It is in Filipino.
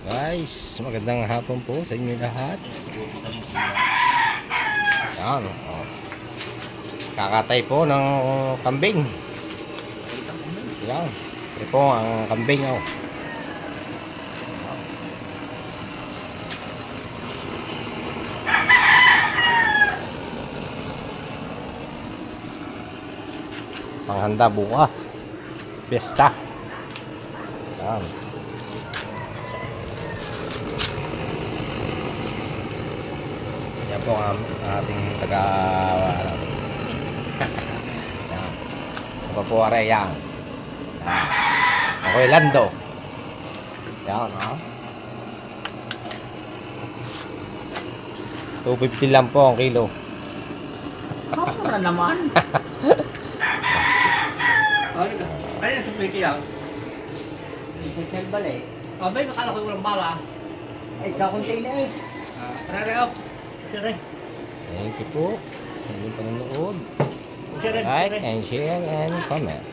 Guys, magandang hapon po sa inyo lahat. Yan, oh. Kakatay po ng kambing. Yan, ito po ang kambing, oh. Panghanda bukas, piyesta. Yan. Yan po ang ating taga yan. Sa Papuare yan. Ako'y Lando. Yan, ha. 250 lang po ang kilo. Mura naman. Ay, nasa pwede yan. Hotel balik. Abay, nakala ko walang bala. Ay, kakunti na eh. Rere, oh. Sire. Thank you po sa inyong panonood. Sire, Like sire. and share and comment.